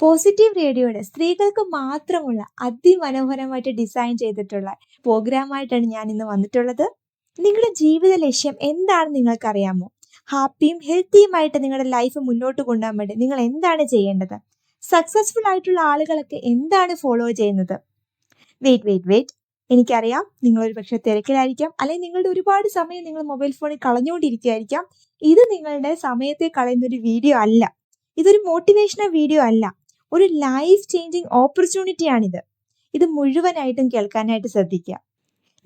Positive റേഡിയോയുടെ സ്ത്രീകൾക്ക് മാത്രമുള്ള അതിമനോഹരമായിട്ട് ഡിസൈൻ ചെയ്തിട്ടുള്ള പ്രോഗ്രാമായിട്ടാണ് ഞാൻ ഇന്ന് വന്നിട്ടുള്ളത്. നിങ്ങളുടെ ജീവിത ലക്ഷ്യം എന്താണെന്ന് നിങ്ങൾക്കറിയാമോ? ഹാപ്പിയും ഹെൽത്തിയുമായിട്ട് നിങ്ങളുടെ ലൈഫ് മുന്നോട്ട് കൊണ്ടുപോകാൻ വേണ്ടി നിങ്ങൾ എന്താണ് ചെയ്യേണ്ടത്? സക്സസ്ഫുൾ ആയിട്ടുള്ള ആളുകളൊക്കെ എന്താണ് ഫോളോ ചെയ്യുന്നത്? വെയിറ്റ്. എനിക്കറിയാം നിങ്ങൾ ഒരു പക്ഷേ തിരക്കിലായിരിക്കാം, അല്ലെങ്കിൽ നിങ്ങളുടെ ഒരുപാട് സമയം നിങ്ങൾ മൊബൈൽ ഫോണിൽ കളഞ്ഞുകൊണ്ടിരിക്കുകയായിരിക്കാം. ഇത് നിങ്ങളുടെ സമയത്തെ കളയുന്ന ഒരു വീഡിയോ അല്ല. ഇതൊരു മോട്ടിവേഷണൽ വീഡിയോ അല്ല. ഒരു ലൈഫ് ചേഞ്ചിങ് ഓപ്പർച്യൂണിറ്റിയാണിത്. ഇത് മുഴുവനായിട്ടും കേൾക്കാനായിട്ട് ശ്രദ്ധിക്കുക.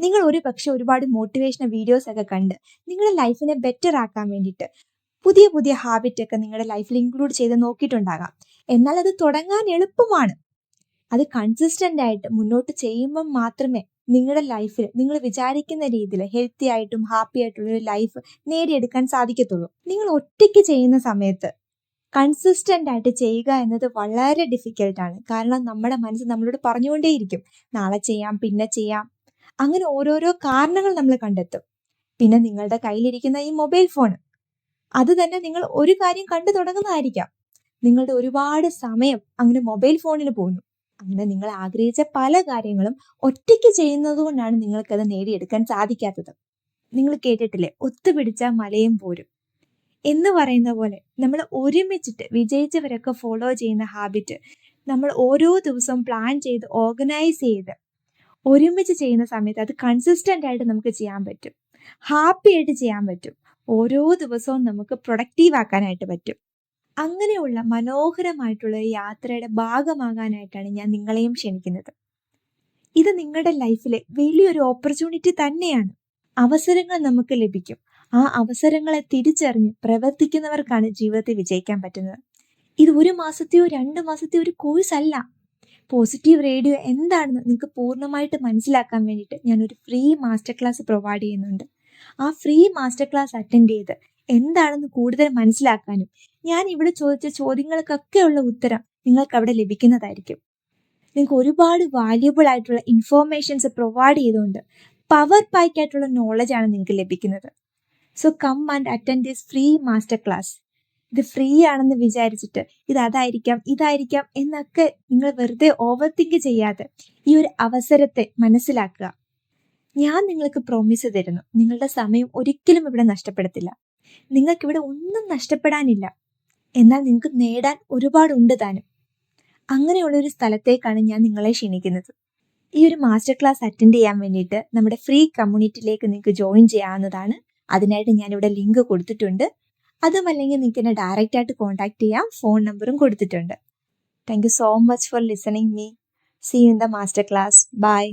നിങ്ങൾ ഒരു പക്ഷെ ഒരുപാട് മോട്ടിവേഷണൽ വീഡിയോസ് ഒക്കെ കണ്ട് നിങ്ങളുടെ ലൈഫിനെ ബെറ്റർ ആക്കാൻ വേണ്ടിയിട്ട് പുതിയ ഹാബിറ്റ് ഒക്കെ നിങ്ങളുടെ ലൈഫിൽ ഇൻക്ലൂഡ് ചെയ്ത് നോക്കിയിട്ടുണ്ടാകാം. എന്നാൽ അത് തുടങ്ങാൻ എളുപ്പമാണ്. അത് കൺസിസ്റ്റന്റ് ആയിട്ട് മുന്നോട്ട് ചെയ്യുമ്പോൾ മാത്രമേ നിങ്ങളുടെ ലൈഫിൽ നിങ്ങൾ വിചാരിക്കുന്ന രീതിയിൽ ഹെൽത്തി ആയിട്ടും ഹാപ്പി ആയിട്ടുള്ള ഒരു ലൈഫ് നേടിയെടുക്കാൻ സാധിക്കത്തുള്ളൂ. നിങ്ങൾ ഒറ്റയ്ക്ക് ചെയ്യുന്ന സമയത്ത് കൺസിസ്റ്റന്റ് ആയിട്ട് ചെയ്യുക എന്നത് വളരെ ഡിഫിക്കൽട്ടാണ്. കാരണം നമ്മുടെ മനസ്സ് നമ്മളോട് പറഞ്ഞുകൊണ്ടേയിരിക്കും, നാളെ ചെയ്യാം, പിന്നെ ചെയ്യാം. അങ്ങനെ ഓരോരോ കാരണങ്ങൾ നമ്മൾ കണ്ടെത്തും. പിന്നെ നിങ്ങളുടെ കയ്യിലിരിക്കുന്ന ഈ മൊബൈൽ ഫോൺ, അത് തന്നെ നിങ്ങൾ ഒരു കാര്യം കണ്ടു തുടങ്ങുന്നതായിരിക്കാം. നിങ്ങളുടെ ഒരുപാട് സമയം അങ്ങനെ മൊബൈൽ ഫോണിൽ പോകുന്നു. അങ്ങനെ നിങ്ങൾ ആഗ്രഹിച്ച പല കാര്യങ്ങളും ഒറ്റയ്ക്ക് ചെയ്യുന്നത് കൊണ്ടാണ് നിങ്ങൾക്കത് നേടിയെടുക്കാൻ സാധിക്കാത്തത്. നിങ്ങൾ കേട്ടിട്ടില്ലേ, ഒത്തുപിടിച്ചാൽ മലയും പോരും എന്ന് പറയുന്ന പോലെ നമ്മൾ ഒരുമിച്ചിട്ട് വിജയിച്ചവരൊക്കെ ഫോളോ ചെയ്യുന്ന ഹാബിറ്റ് നമ്മൾ ഓരോ ദിവസവും പ്ലാൻ ചെയ്ത് ഓർഗനൈസ് ചെയ്ത് ഒരുമിച്ച് ചെയ്യുന്ന സമയത്ത് അത് കൺസിസ്റ്റന്റ് ആയിട്ട് നമുക്ക് ചെയ്യാൻ പറ്റും. ഹാപ്പി ആയിട്ട് ചെയ്യാൻ പറ്റും. ഓരോ ദിവസവും നമുക്ക് പ്രൊഡക്റ്റീവ് ആക്കാനായിട്ട് പറ്റും. അങ്ങനെയുള്ള മനോഹരമായിട്ടുള്ള യാത്രയുടെ ഭാഗമാകാനായിട്ടാണ് ഞാൻ നിങ്ങളെയും ക്ഷണിക്കുന്നത്. ഇത് നിങ്ങളുടെ ലൈഫിലെ വലിയൊരു ഓപ്പർച്യൂണിറ്റി തന്നെയാണ്. അവസരങ്ങൾ നമുക്ക് ലഭിക്കും. ആ അവസരങ്ങളെ തിരിച്ചറിഞ്ഞ് പ്രവർത്തിക്കുന്നവർക്കാണ് ജീവിതത്തിൽ വിജയിക്കാൻ പറ്റുന്നത്. ഇത് 1 മാസത്തെയോ 2 മാസത്തെയോ ഒരു കോഴ്സ് അല്ല. പോസിറ്റീവ് റേഡിയോ എന്താണെന്ന് നിങ്ങൾക്ക് പൂർണ്ണമായിട്ട് മനസ്സിലാക്കാൻ വേണ്ടിയിട്ട് ഞാനൊരു ഫ്രീ മാസ്റ്റർ ക്ലാസ് പ്രൊവൈഡ് ചെയ്യുന്നുണ്ട്. ആ ഫ്രീ മാസ്റ്റർ ക്ലാസ് അറ്റൻഡ് ചെയ്ത് എന്താണെന്ന് കൂടുതൽ മനസ്സിലാക്കാനും ഞാൻ ഇവിടെ ചോദിച്ച ചോദ്യങ്ങൾക്കൊക്കെയുള്ള ഉത്തരം നിങ്ങൾക്ക് അവിടെ ലഭിക്കുന്നതായിരിക്കും. നിങ്ങൾക്ക് ഒരുപാട് വാല്യുബിൾ ആയിട്ടുള്ള ഇൻഫോർമേഷൻസ് പ്രൊവൈഡ് ചെയ്തുകൊണ്ട് പവർ പാക്ക് ആയിട്ടുള്ള നോളജാണ് നിങ്ങൾക്ക് ലഭിക്കുന്നത്. So come and attend this free master class. ഇത് ഫ്രീ ആണെന്ന് വിചാരിച്ചിട്ട് ഇതായിരിക്കാം എന്നൊക്കെ നിങ്ങൾ വെറുതെ ഓവർ തിങ്ക് ചെയ്യാതെ ഈ ഒരു അവസരത്തെ മനസ്സിലാക്കുക. ഞാൻ നിങ്ങൾക്ക് പ്രോമിസ് തരുന്നു, നിങ്ങളുടെ സമയം ഒരിക്കലും ഇവിടെ നഷ്ടപ്പെടത്തില്ല. നിങ്ങൾക്കിവിടെ ഒന്നും നഷ്ടപ്പെടാനില്ല. എന്നാൽ നിങ്ങൾക്ക് നേടാൻ ഒരുപാടുണ്ട് താനും. അങ്ങനെയുള്ളൊരു സ്ഥലത്തേക്കാണ് ഞാൻ നിങ്ങളെ ക്ഷണിക്കുന്നത്. ഈ ഒരു മാസ്റ്റർ ക്ലാസ് അറ്റൻഡ് ചെയ്യാൻ വേണ്ടിയിട്ട് നമ്മുടെ ഫ്രീ കമ്മ്യൂണിറ്റിയിലേക്ക് നിങ്ങൾക്ക് ജോയിൻ ചെയ്യാവുന്നതാണ്. അതിനായിട്ട് ഞാനിവിടെ ലിങ്ക് കൊടുത്തിട്ടുണ്ട്. അതുമല്ലെങ്കിൽ നിങ്ങൾക്ക് എന്നെ ഡയറക്റ്റ് ആയിട്ട് കോൺടാക്ട് ചെയ്യാം. ഫോൺ നമ്പറും കൊടുത്തിട്ടുണ്ട്. Thank you so much for listening me. See you in the master class. By.